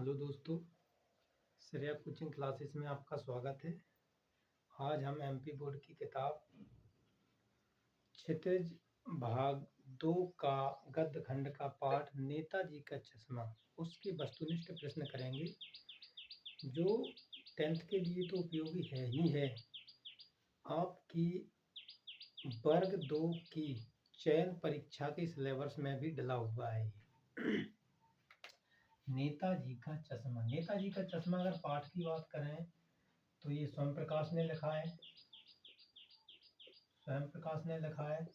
Hello दोस्तों, Shreya coaching classes में आपका स्वागत है। आज हम एमपी बोर्ड की किताब क्षितिज भाग 2 का गद्य खंड का पाठ नेताजी का चश्मा उसके वस्तुनिष्ठ प्रश्न करेंगे, जो 10th के लिए तो उपयोगी है ही है। आपकी वर्ग 2 की चयन परीक्षा के सिलेबस में भी डला हुआ है। नेताजी का चश्मा। नेताजी का चश्मा अगर पाठ की बात करें तो ये स्वयं प्रकाश ने लिखा है। स्वयं प्रकाश ने लिखा है।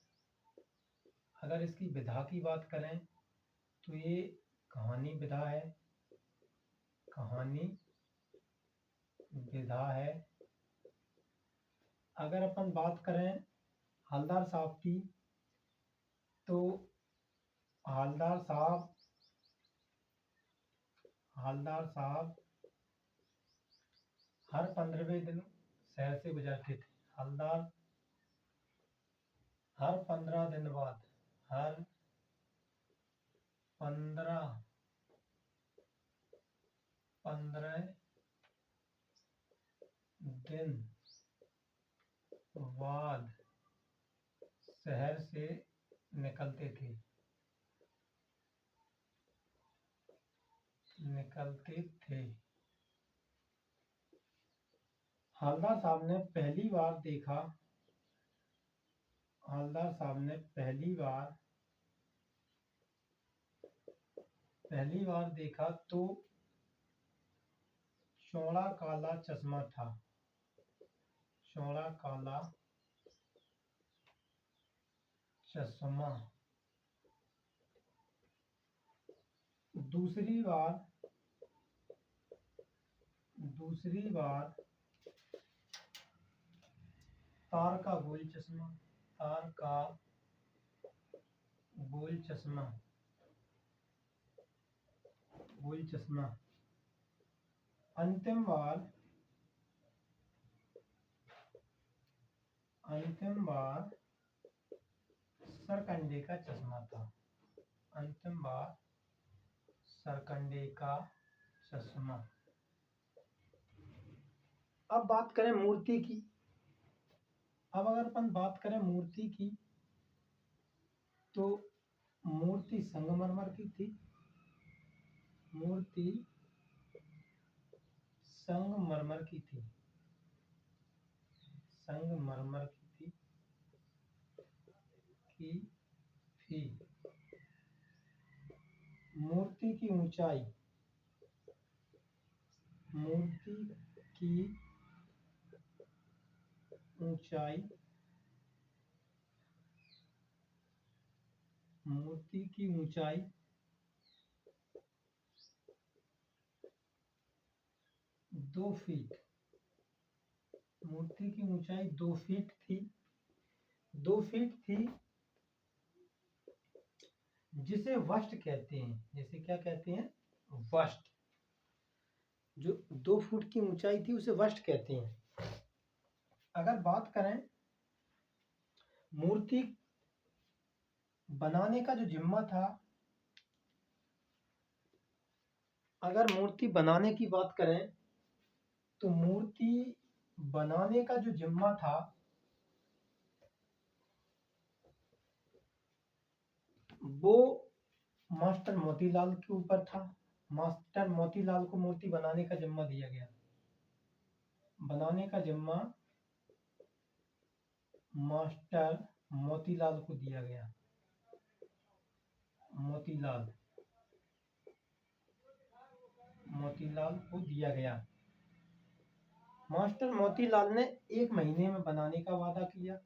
अगर इसकी विधा की बात करें तो ये कहानी विधा है। कहानी विधा है। अगर अपन बात करें हवलदार साहब की तो हवलदार साहब हर 15वें दिन शहर से गुजरते थे। हवलदार हर 15 दिन बाद हर 15 दिन बाद शहर से निकलते थे। हवलदार साहब ने पहली बार देखा तो चौड़ा काला चश्मा था। चौड़ा काला चश्मा। दूसरी बार तार का गोल चश्मा। अंतिम बार सरकंडे का चश्मा था। सरकंडे का चश्मा। अब बात करें मूर्ति की। अगर अपन बात करें मूर्ति की तो मूर्ति संगमरमर की थी। संगमरमर की थी। मूर्ति की ऊंचाई 2 फीट। मूर्ति की ऊंचाई 2 फीट थी। 2 फीट थी, जिसे वस्ट कहते हैं। जिसे क्या कहते हैं? वस्ट। जो 2 फुट की ऊंचाई थी उसे वस्ट कहते हैं। अगर बात करें मूर्ति बनाने का जो जिम्मा था, अगर मूर्ति बनाने की बात करें तो मूर्ति बनाने का जो जिम्मा था वो मास्टर मोतीलाल के ऊपर था। मास्टर मोतीलाल को मूर्ति बनाने का जिम्मा दिया गया। मास्टर मोतीलाल को दिया गया। मास्टर मोतीलाल ने 1 महीने में बनाने का वादा किया।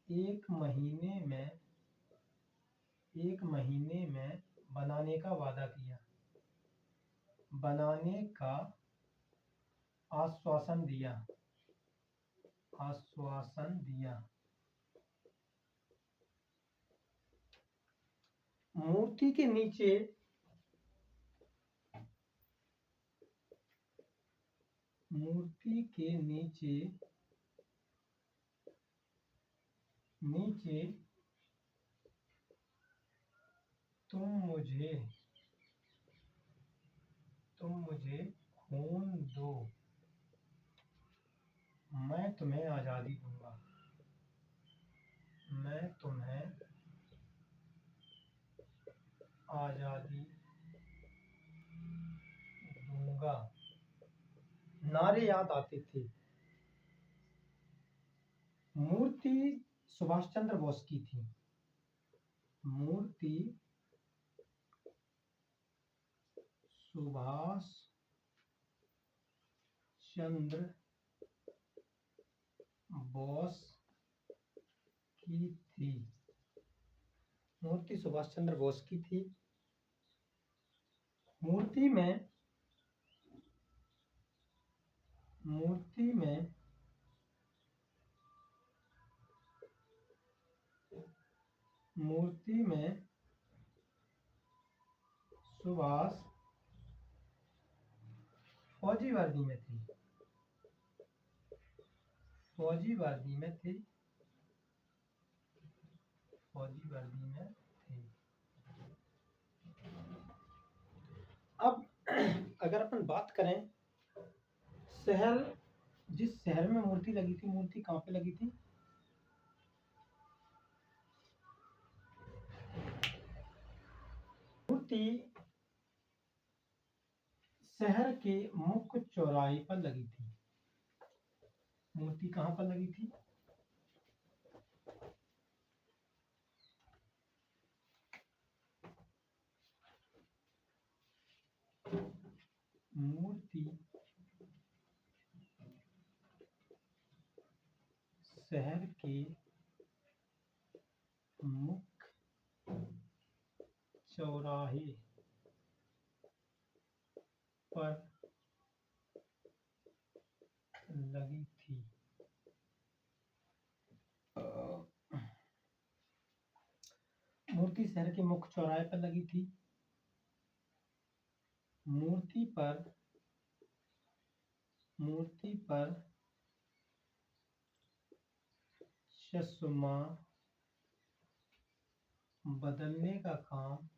1 महीने में बनाने का वादा किया। बनाने का आश्वासन दिया। मूर्ति के नीचे तुम मुझे मुझे खून दो, मैं तुम्हें आज़ादी दूंगा। मैं तुम्हें आज़ादी दूंगा। नारे याद आते थे। मूर्ति सुभाष चंद्र बोस की थी। मूर्ति सुभाष चंद्र बोस की थी। मूर्ति सुभाष चंद्र बोस की थी। मूर्ति में सुभाष फौजी वर्दी में थे। अब अगर अपन बात करें शहर, जिस शहर में मूर्ति लगी थी, मूर्ति कहाँ पे लगी थी? मूर्ति शहर के मुख्य चौराहे पर लगी थी। मूर्ति कहाँ पर लगी थी? मूर्ति शहर के मुख्य चौराहे पर लगी थी। मूर्ति शहर के मुख्य चौराहे पर लगी थी। मूर्ति पर चश्मा बदलने का काम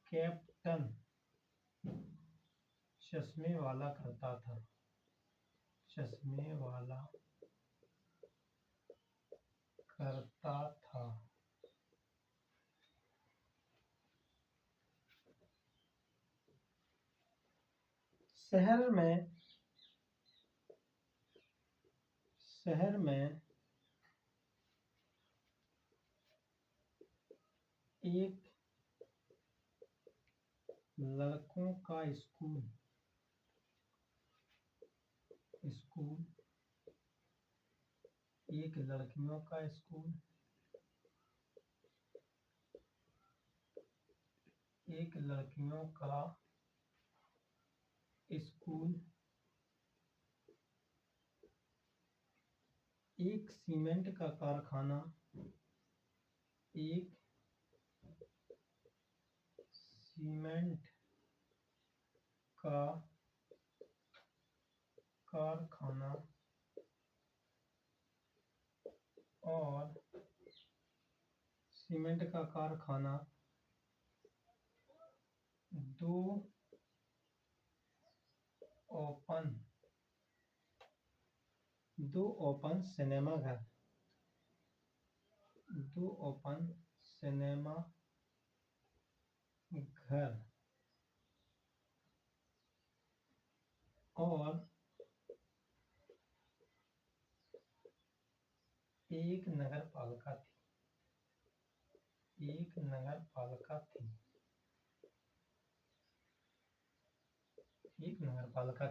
कैप्टन चश्मे वाला करता था। शहर में एक लड़कों का स्कूल, एक लड़कियों का स्कूल, एक लड़कियों का स्कूल, एक सीमेंट का कारखाना, एक सीमेंट का कारखाना और सीमेंट का कारखाना, दो ओपन सिनेमा घर, और एक नगर पालिका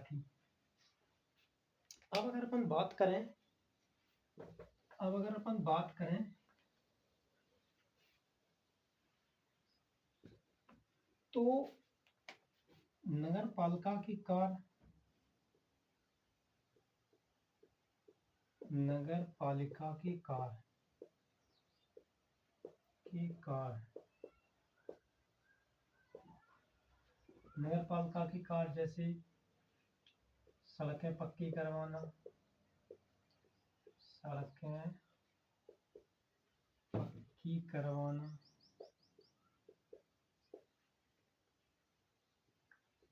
थी। अब अगर अपन बात करें तो नगर पालिका की कार जैसे सड़कें पक्की करवाना, सड़कें पक्की करवाना,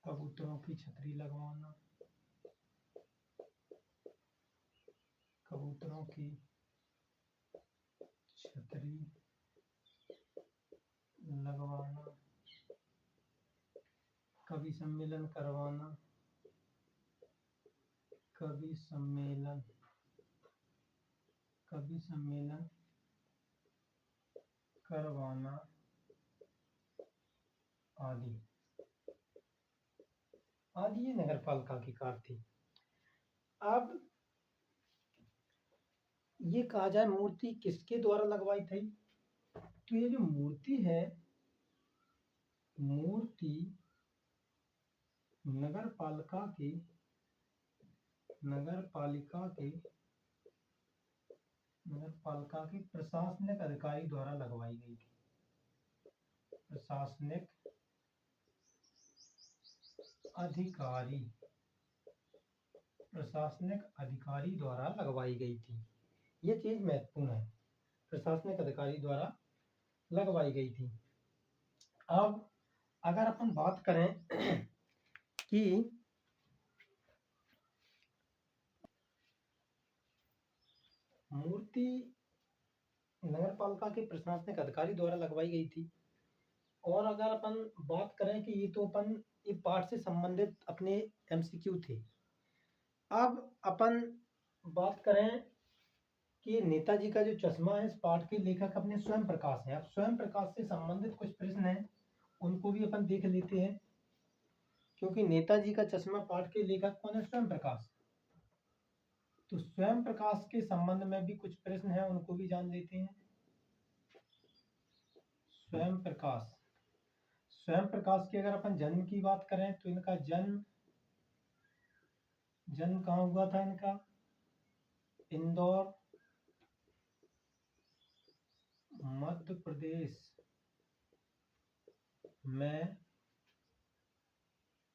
कबूतरों की छतरी लगवाना, कबूतरों की छतरी लगवाना, कवि सम्मेलन करवाना, कवि सम्मेलन करवाना आदि आदि ये नगर पालिका की कार्य थी। अब ये कहा जाए मूर्ति किसके द्वारा लगवाई थी, तो ये जो मूर्ति है, मूर्ति नगर पालिका के प्रशासनिक अधिकारी द्वारा लगवाई गई थी। प्रशासनिक अधिकारी द्वारा लगवाई गई थी। ये चीज महत्वपूर्ण है, प्रशासनिक अधिकारी द्वारा लगवाई गई थी। अब अगर अपन बात करें कि मूर्ति नगर पालिका के प्रशासनिक अधिकारी द्वारा लगवाई गई थी, और अगर अपन बात करें कि ये तो अपन ये पाठ से संबंधित अपने एमसीक्यू थे। अब अपन बात करें कि नेताजी का जो चश्मा है, इस पाठ के लेखक अपने स्वयं प्रकाश हैं। अब स्वयं प्रकाश से संबंधित कुछ प्रश्न हैं, उनको भी अपन देख लेते हैं, क्योंकि नेताजी का चश्मा पाठ के लेखक कौन है, स्वयं प्रकाश। तो स्वयं प्रकाश के संबंध में भी कुछ प्रश्न हैं, उनको भी जान लेते हैं। स्वयं प्रकाश की अगर अपन जन्म की बात करें तो इनका जन्म कहाँ हुआ था, इनका इंदौर मध्य प्रदेश में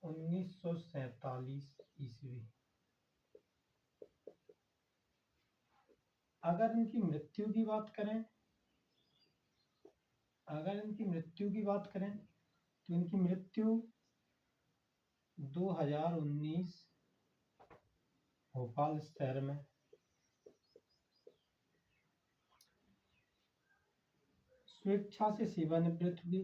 1947 ईस्वी। अगर इनकी मृत्यु की बात करें तो इनकी मृत्यु 2019 भोपाल शहर में। स्वेच्छा से सेवानिवृत्त हुई,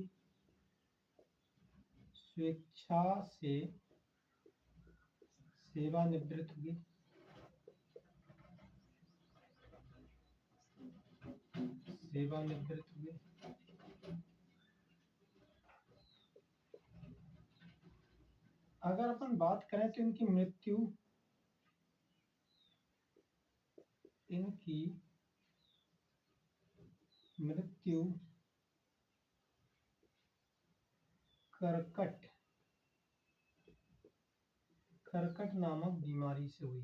अगर अपन बात करें तो इनकी मृत्यु कर्कट नामक बीमारी से हुई।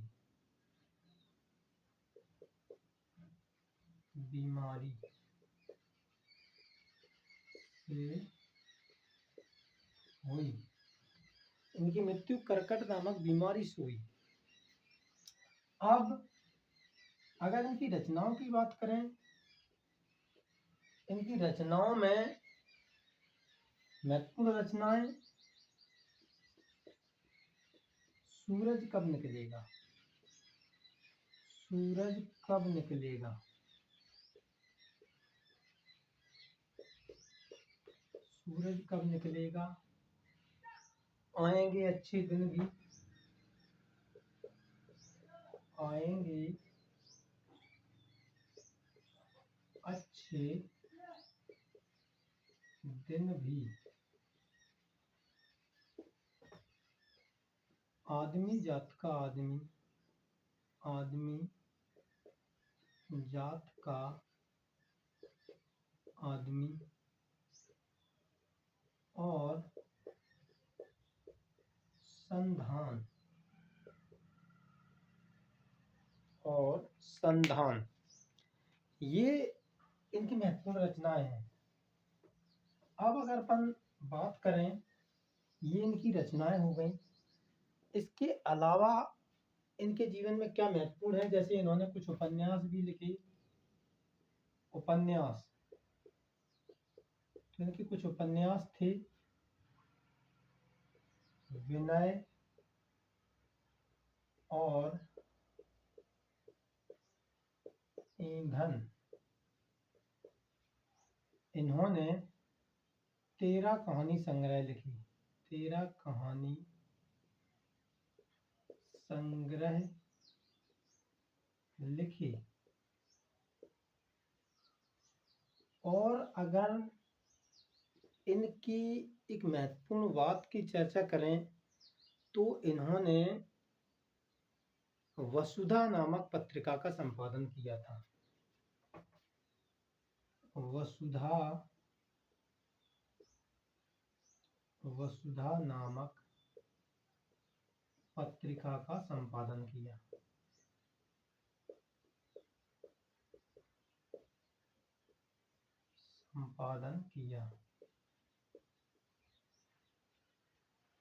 इनकी मृत्यु कर्कट नामक बीमारी से हुई। अब अगर इनकी रचनाओं की बात करें, इनकी रचनाओं में महत्वपूर्ण रचनाएं सूरज कब निकलेगा, आएंगे अच्छे दिन भी, आदमी जात का आदमी और संधान, ये इनकी महत्वपूर्ण रचनाएं हैं। अब अगर अपन बात करें, ये इनकी रचनाएं हो गई। इसके अलावा इनके जीवन में क्या महत्वपूर्ण है। जैसे इन्होंने कुछ उपन्यास भी लिखे, उपन्यास, तो इनके कुछ उपन्यास थे, विनय और ईंधन। इन्होंने 13 कहानी संग्रह लिखी, 13 कहानी संग्रह लिखी। और अगर इनकी एक महत्वपूर्ण बात की चर्चा करें तो इन्होंने वसुधा नामक पत्रिका का संपादन किया था। वसुधा नामक पत्रिका का संपादन किया।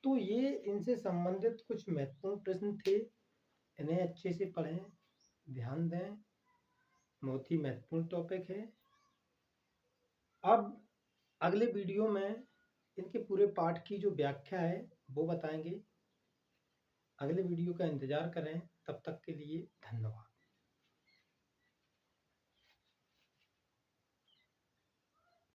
तो ये इनसे संबंधित कुछ महत्वपूर्ण प्रश्न थे, इन्हें अच्छे से पढ़ें, ध्यान दें, बहुत ही महत्वपूर्ण टॉपिक है। अब अगले वीडियो में इनके पूरे पाठ की जो व्याख्या है वो बताएंगे। अगले वीडियो का इंतजार करें, तब तक के लिए धन्यवाद।